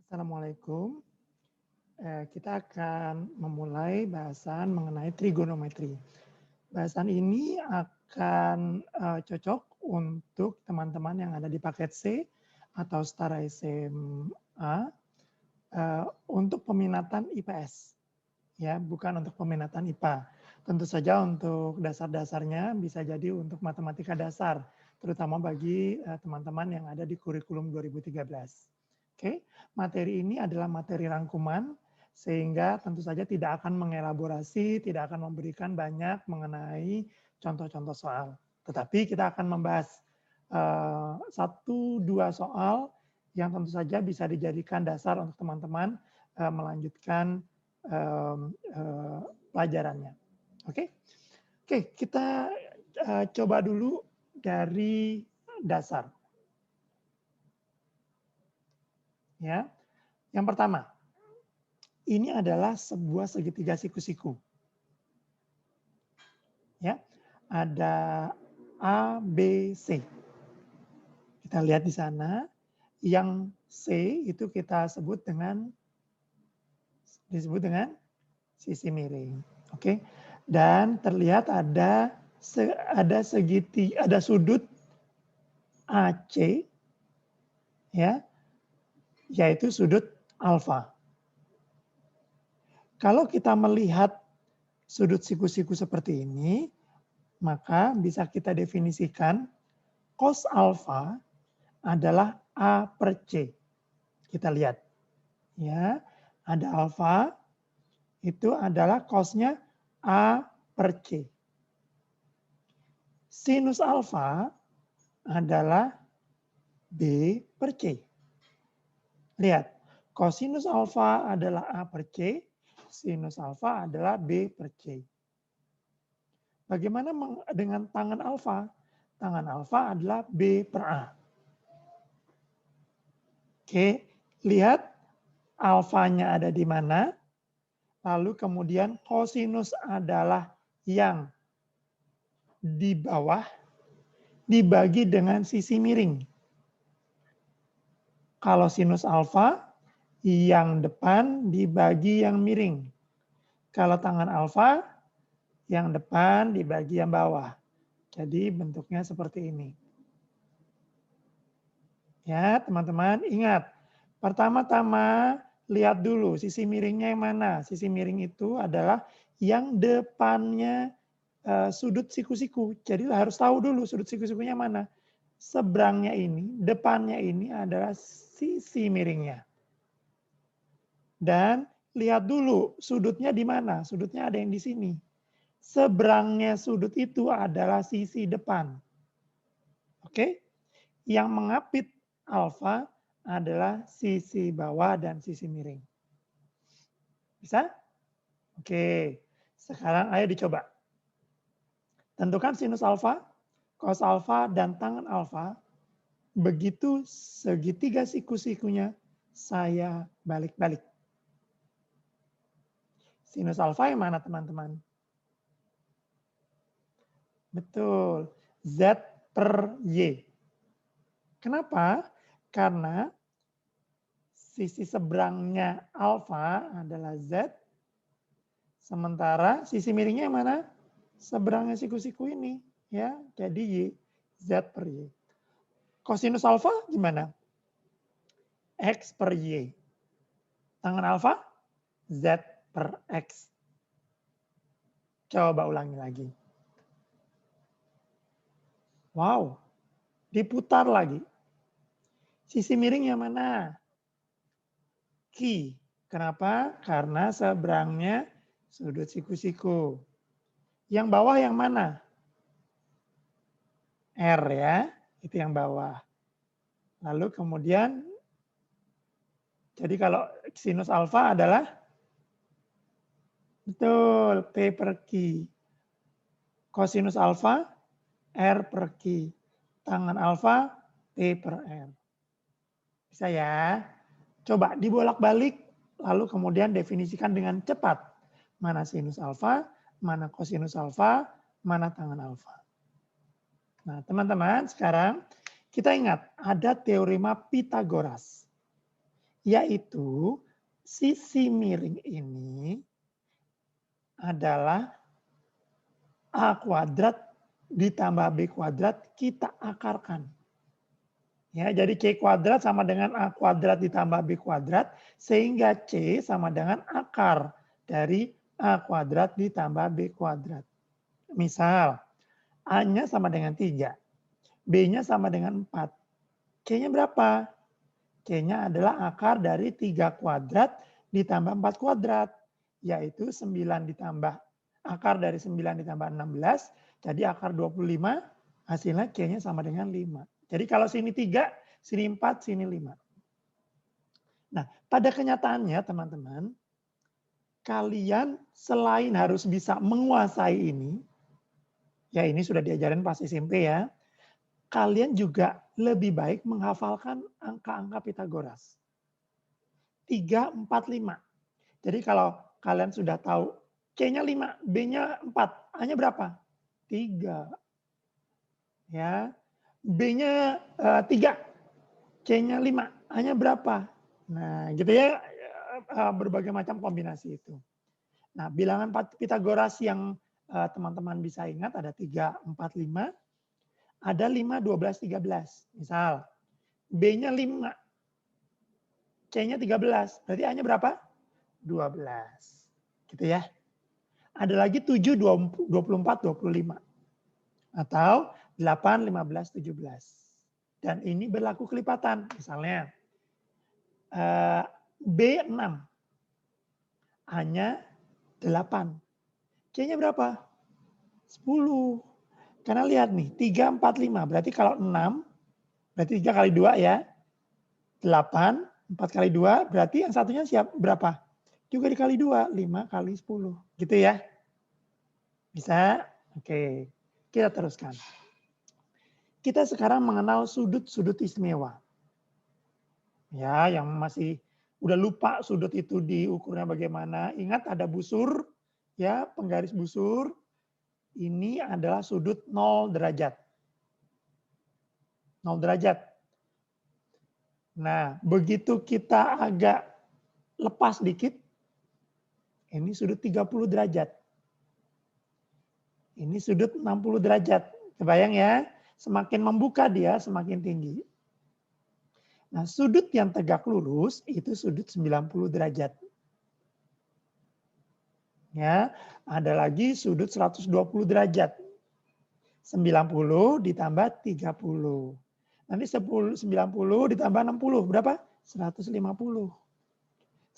Assalamualaikum. Kita akan memulai bahasan mengenai trigonometri. Bahasan ini akan cocok untuk teman-teman yang ada di paket C atau setara SMA untuk peminatan IPS, ya, bukan untuk peminatan IPA. Tentu saja untuk dasar-dasarnya bisa jadi untuk matematika dasar, terutama bagi teman-teman yang ada di kurikulum 2013. Oke, materi ini adalah materi rangkuman, sehingga tentu saja tidak akan mengelaborasi, tidak akan memberikan banyak mengenai contoh-contoh soal. Tetapi kita akan membahas 1-2 soal yang tentu saja bisa dijadikan dasar untuk teman-teman melanjutkan pelajarannya. Oke, kita coba dulu dari dasar. Ya, yang pertama, ini adalah sebuah segitiga siku-siku. Ya, ada A, B, C. Kita lihat di sana, yang C itu kita disebut dengan sisi miring. Oke, dan terlihat ada sudut AC, ya, yaitu sudut alfa. Kalau kita melihat sudut siku-siku seperti ini, maka bisa kita definisikan cos alfa adalah A per C. Kita lihat, ya, ada alfa, itu adalah cosnya A per C. Sinus alfa adalah B per C. Lihat, cosinus alfa adalah A per C, sinus alfa adalah B per C. Bagaimana dengan tangen alfa? Tangen alfa adalah B per A. Oke, lihat alfanya ada di mana. Lalu kemudian cosinus adalah yang di bawah dibagi dengan sisi miring. Kalau sinus alfa, yang depan dibagi yang miring. Kalau tangen alfa, yang depan dibagi yang bawah. Jadi bentuknya seperti ini. Ya, teman-teman, ingat. Pertama-tama lihat dulu sisi miringnya yang mana. Sisi miring itu adalah yang depannya sudut siku-siku. Jadi harus tahu dulu sudut siku-sikunya mana. Seberangnya ini, depannya ini adalah sisi miringnya. Dan lihat dulu sudutnya di mana. Sudutnya ada yang di sini. Seberangnya sudut itu adalah sisi depan. Oke? Yang mengapit alfa adalah sisi bawah dan sisi miring. Bisa? Oke. Sekarang ayo dicoba. Tentukan sinus alfa, cos alfa, dan tangen alfa. Begitu segitiga siku-sikunya saya balik-balik. Sinus alfa yang mana, teman-teman? Betul, Z per Y. Kenapa? Karena sisi seberangnya alfa adalah Z, sementara sisi miringnya yang mana? Seberangnya siku-siku ini, ya. Jadi Y, Z per Y. Kosinus alfa gimana? X per Y. Tangen alfa? Z per X. Coba ulangi lagi. Wow, diputar lagi. Sisi miring yang mana? Q. Kenapa? Karena seberangnya sudut siku-siku. Yang bawah yang mana? R ya, itu yang bawah. Lalu kemudian, jadi kalau sinus alfa adalah, betul, P per Q. Cosinus alfa, R per Q. Tangen alfa, P per R. Bisa ya? Coba dibolak-balik, lalu kemudian definisikan dengan cepat. Mana sinus alfa, mana cosinus alfa, mana tangen alfa. Nah, teman-teman, sekarang kita ingat ada teorema Pythagoras Yaitu sisi miring ini adalah A kuadrat ditambah B kuadrat kita akarkan. Ya, jadi C kuadrat sama dengan A kuadrat ditambah B kuadrat, sehingga C sama dengan akar dari A kuadrat ditambah B kuadrat. Misal, A-nya sama dengan 3, B-nya sama dengan 4. C-nya berapa? C-nya adalah akar dari 3 kuadrat ditambah 4 kuadrat, yaitu 9 ditambah akar dari 9 ditambah 16, jadi akar 25, hasilnya C-nya sama dengan 5. Jadi kalau sini 3, sini 4, sini 5. Nah, pada kenyataannya teman-teman, kalian selain harus bisa menguasai ini, ya ini sudah diajarin pas SMP ya, kalian juga lebih baik menghafalkan angka-angka Pitagoras. 3, 4, 5. Jadi kalau kalian sudah tahu C-nya 5, B-nya 4, A-nya berapa? 3. Ya. B-nya 3, C-nya 5, A-nya berapa? Nah, gitu ya, berbagai macam kombinasi itu. Nah, bilangan Pitagoras yang teman-teman bisa ingat ada 3, 4, 5, ada 5, 12, 13. Misal, B-nya 5, C-nya 13, berarti A-nya berapa? 12. Gitu ya. Ada lagi 7, 24, 25. Atau 8, 15, 17. Dan ini berlaku kelipatan. Misalnya B6, A-nya 8. C-nya berapa? 10. Karena lihat nih, 3, 4, 5. Berarti kalau 6, berarti 3 kali 2 ya. 8, 4 kali 2, berarti yang satunya siap berapa? Juga dikali 2, 5 kali 10. Gitu ya. Bisa? Oke. Kita teruskan. Kita sekarang mengenal sudut-sudut istimewa. Ya, yang masih udah lupa sudut itu diukurnya bagaimana. Ingat ada busur, ya, penggaris busur. Ini adalah sudut 0 derajat. 0 derajat. Nah, begitu kita agak lepas dikit, ini sudut 30 derajat. Ini sudut 60 derajat. Kebayang ya? Semakin membuka dia, semakin tinggi. Nah, sudut yang tegak lurus itu sudut 90 derajat. Ya, ada lagi sudut 120 derajat. 90 ditambah 30. Nanti 90 ditambah 60 berapa? 150.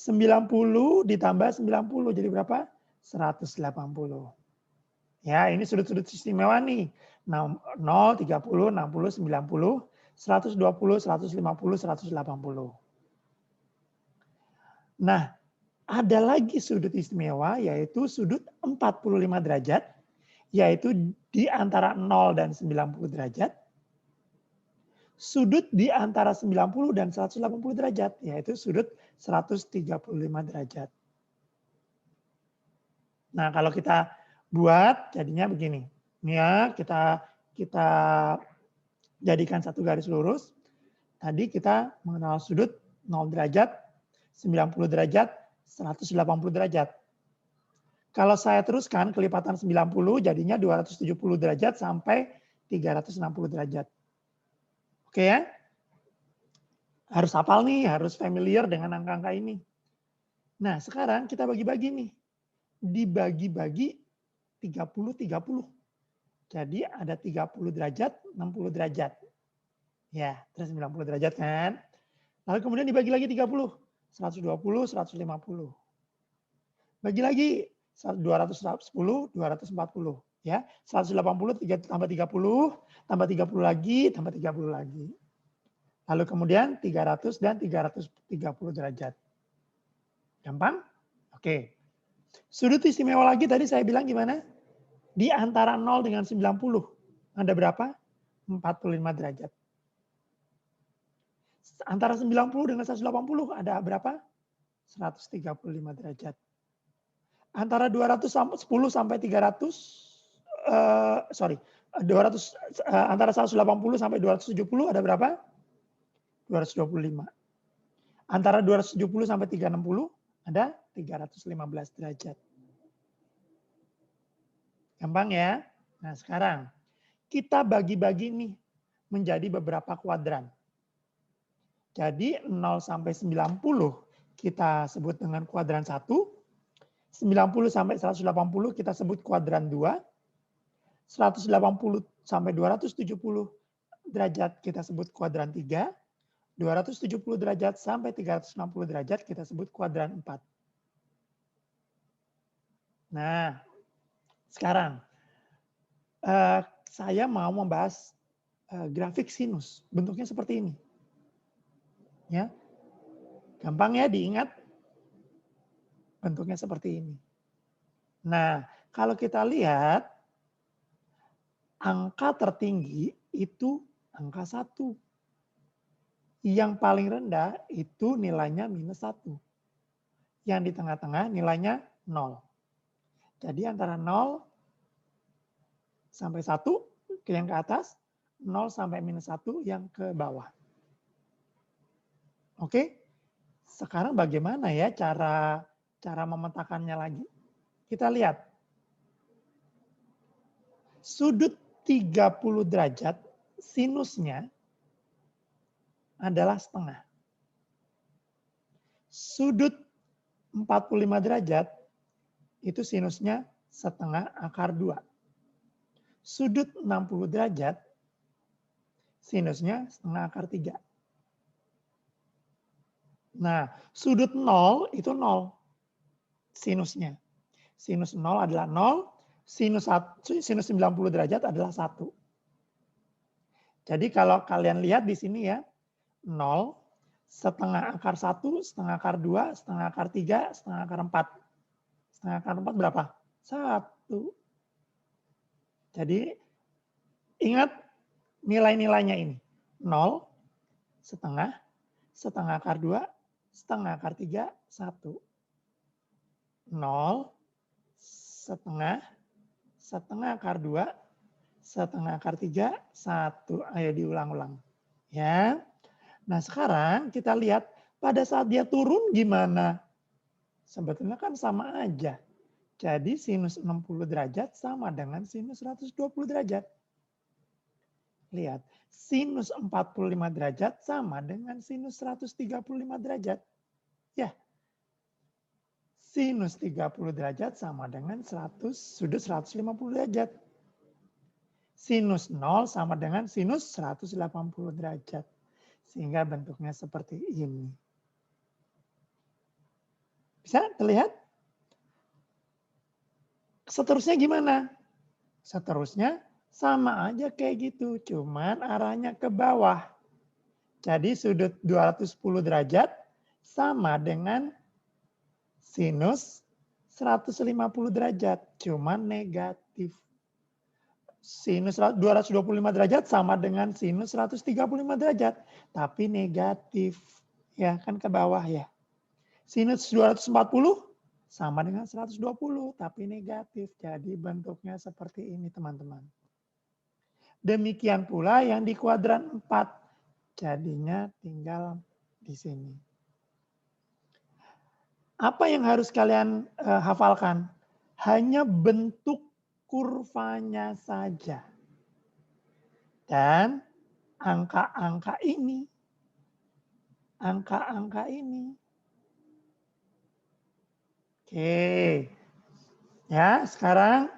90 ditambah 90 jadi berapa? 180. Ya, ini sudut-sudut istimewa nih. 0, 30, 60, 90, 120, 150, 180. Nah, ada lagi sudut istimewa yaitu sudut 45 derajat, yaitu di antara 0 dan 90 derajat. Sudut di antara 90 dan 180 derajat, yaitu sudut 135 derajat. Nah, kalau kita buat jadinya begini. Ini ya, kita jadikan satu garis lurus. Tadi kita mengenal sudut 0 derajat, 90 derajat, 180 derajat. Kalau saya teruskan kelipatan 90 jadinya 270 derajat sampai 360 derajat. Oke ya? Harus hafal nih, harus familiar dengan angka-angka ini. Nah, sekarang kita bagi-bagi nih. Dibagi-bagi 30-30. Jadi ada 30 derajat, 60 derajat. Ya, terus 90 derajat kan. Lalu kemudian dibagi lagi 30. 120, 150. Bagi lagi 210, 240. Ya, 180 tambah 30, tambah 30 lagi, tambah 30 lagi. Lalu kemudian 300 dan 330 derajat. Gampang? Oke. Sudut istimewa lagi tadi saya bilang gimana? Di antara 0 dengan 90. Ada berapa? 45 derajat. Antara 90 dengan 180 ada berapa? 135 derajat. Antara 210 sampai 300, antara 180 sampai 270 ada berapa? 225. Antara 270 sampai 360 ada 315 derajat. Gampang ya? Nah sekarang kita bagi-bagi nih menjadi beberapa kuadran. Jadi 0 sampai 90 kita sebut dengan kuadran 1, 90 sampai 180 kita sebut kuadran 2, 180 sampai 270 derajat kita sebut kuadran 3, 270 derajat sampai 360 derajat kita sebut kuadran 4. Nah, sekarang saya mau membahas grafik sinus. Bentuknya seperti ini. Ya. Gampang ya diingat. Bentuknya seperti ini. Nah, kalau kita lihat angka tertinggi itu angka 1. Yang paling rendah itu nilainya -1. Yang di tengah-tengah nilainya 0. Jadi antara 0 sampai 1 yang ke atas, 0 sampai -1 yang ke bawah. Oke? Sekarang bagaimana ya cara memetakannya lagi? Kita lihat. Sudut 30 derajat sinusnya adalah setengah. Sudut 45 derajat itu sinusnya setengah akar 2. Sudut 60 derajat sinusnya setengah akar 3. Nah, sudut 0 itu 0 sinusnya. Sinus 0 adalah 0, sinus 90 derajat adalah 1. Jadi kalau kalian lihat di sini ya, 0, setengah akar 1, setengah akar 2, setengah akar 3, setengah akar 4. Setengah akar 4 berapa? 1. Jadi ingat nilai-nilainya ini. 0, setengah, setengah akar 2, setengah akar 3, 1. 0, setengah, setengah akar 2, setengah akar 3, 1. Ayo diulang-ulang. Ya. Nah sekarang kita lihat pada saat dia turun gimana? Sebetulnya kan sama aja. Jadi sinus 60 derajat sama dengan sinus 120 derajat. Lihat, sinus 45 derajat sama dengan sinus 135 derajat. Ya, sinus 30 derajat sama dengan sudut 150 derajat. Sinus 0 sama dengan sinus 180 derajat. Sehingga bentuknya seperti ini. Bisa terlihat? Seterusnya gimana? Seterusnya sama aja kayak gitu, cuman arahnya ke bawah. Jadi sudut 210 derajat sama dengan sinus 150 derajat, cuman negatif. Sinus 225 derajat sama dengan sinus 135 derajat, tapi negatif. Ya, kan ke bawah ya. Sinus 240 sama dengan 120, tapi negatif. Jadi bentuknya seperti ini, teman-teman. Demikian pula yang di kuadran 4. Jadinya tinggal di sini. Apa yang harus kalian hafalkan? Hanya bentuk kurvanya saja. Dan angka-angka ini. Angka-angka ini. Oke. Ya, sekarang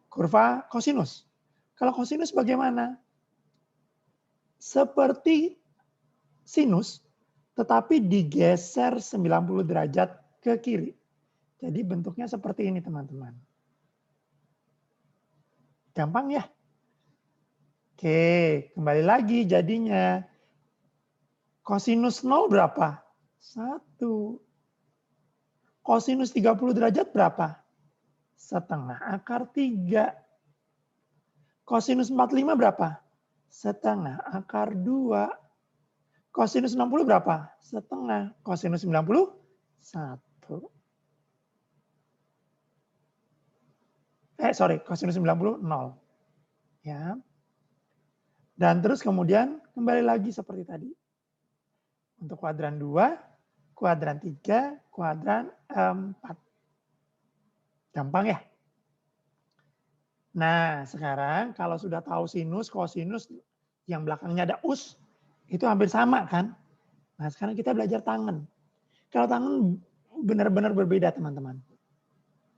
kurva kosinus. Kalau kosinus bagaimana? Seperti sinus, tetapi digeser 90 derajat ke kiri. Jadi bentuknya seperti ini, teman-teman. Gampang ya? Oke, kembali lagi jadinya. Kosinus 0 berapa? 1. Kosinus 30 derajat berapa? Setengah akar 3. Kosinus 45 berapa? Setengah akar 2. Kosinus 60 berapa? Setengah. Kosinus 90? 1. Kosinus 90, 0. Ya. Dan terus kemudian kembali lagi seperti tadi. Untuk kuadran 2, kuadran 3, kuadran 4. Gampang ya? Nah, sekarang kalau sudah tahu sinus, kosinus, yang belakangnya ada us, itu hampir sama kan? Nah, sekarang kita belajar tangen. Kalau tangen benar-benar berbeda, teman-teman.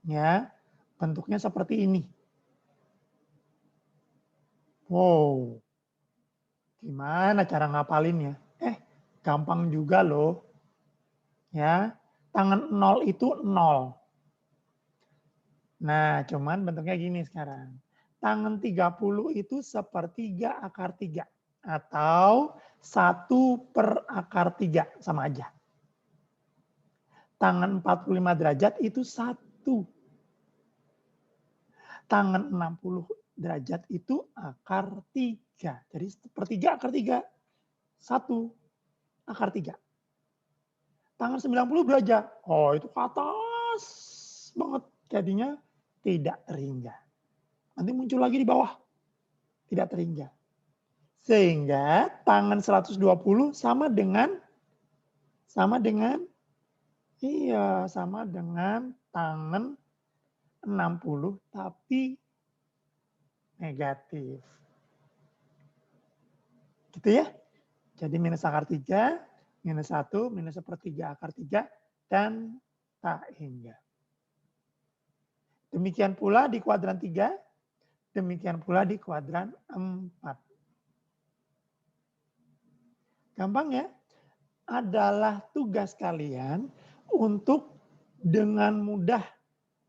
Ya, bentuknya seperti ini. Wow, gimana cara ngapalinnya? Gampang juga loh. Ya, tangan 0 itu 0. Nah, cuman bentuknya gini sekarang. Tangan 30 itu sepertiga akar 3. Atau 1/akar 3, sama aja. Tangan 45 derajat itu 1. Tangan 60 derajat itu akar 3. Jadi sepertiga akar 3. 1/akar 3. Tangan 90 derajat. Oh, itu ke atas banget. Jadinya tidak terhingga. Nanti muncul lagi di bawah. Tidak terhingga. Sehingga tangan 120 sama dengan tangan 60 tapi negatif. Gitu ya. Jadi minus akar 3, minus 1, minus sepertiga akar 3, dan tak hingga. Demikian pula di kuadran 3, demikian pula di kuadran 4. Gampang ya? Adalah tugas kalian untuk dengan mudah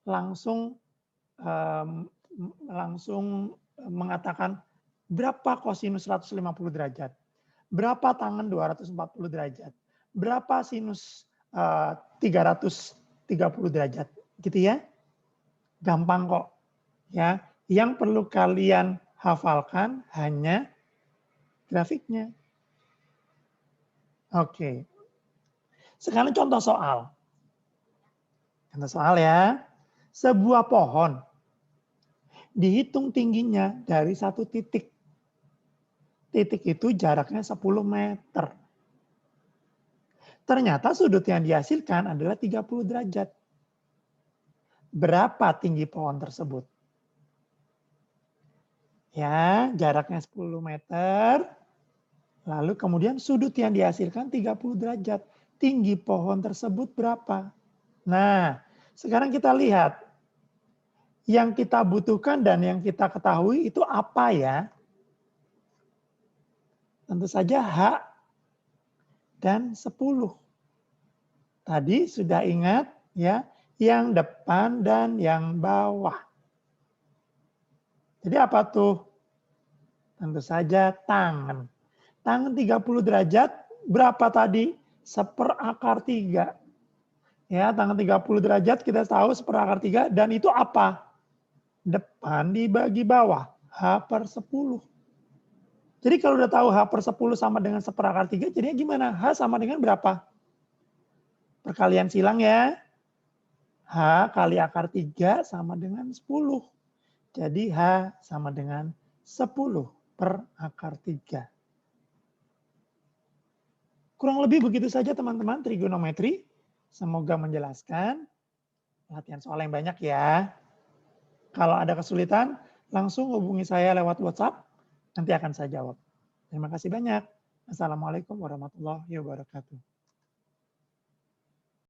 langsung mengatakan berapa kosinus 150 derajat, berapa tangan 240 derajat, berapa sinus 330 derajat, gitu ya. Gampang kok. Ya, yang perlu kalian hafalkan hanya grafiknya. Oke. Sekarang contoh soal. Contoh soal ya. Sebuah pohon dihitung tingginya dari satu titik. Titik itu jaraknya 10 meter. Ternyata sudut yang dihasilkan adalah 30 derajat. Berapa tinggi pohon tersebut? Ya, jaraknya 10 meter. Lalu kemudian sudut yang dihasilkan 30 derajat. Tinggi pohon tersebut berapa? Nah, sekarang kita lihat. Yang kita butuhkan dan yang kita ketahui itu apa ya? Tentu saja H dan 10. Tadi sudah ingat ya, yang depan dan yang bawah. Jadi apa tuh? Tentu saja tangan. Tangan 30 derajat berapa tadi? 1/akar 3. Ya, tangan 30 derajat kita tahu 1/akar 3 dan itu apa? Depan dibagi bawah, H/10. Jadi kalau udah tahu H/10 sama dengan 1/akar 3, jadinya gimana? H sama dengan berapa? Perkalian silang ya. H kali akar 3 sama dengan 10. Jadi H sama dengan 10/akar 3. Kurang lebih begitu saja teman-teman trigonometri. Semoga menjelaskan. Latihan soal yang banyak ya. Kalau ada kesulitan, langsung hubungi saya lewat WhatsApp. Nanti akan saya jawab. Terima kasih banyak. Assalamualaikum warahmatullahi wabarakatuh.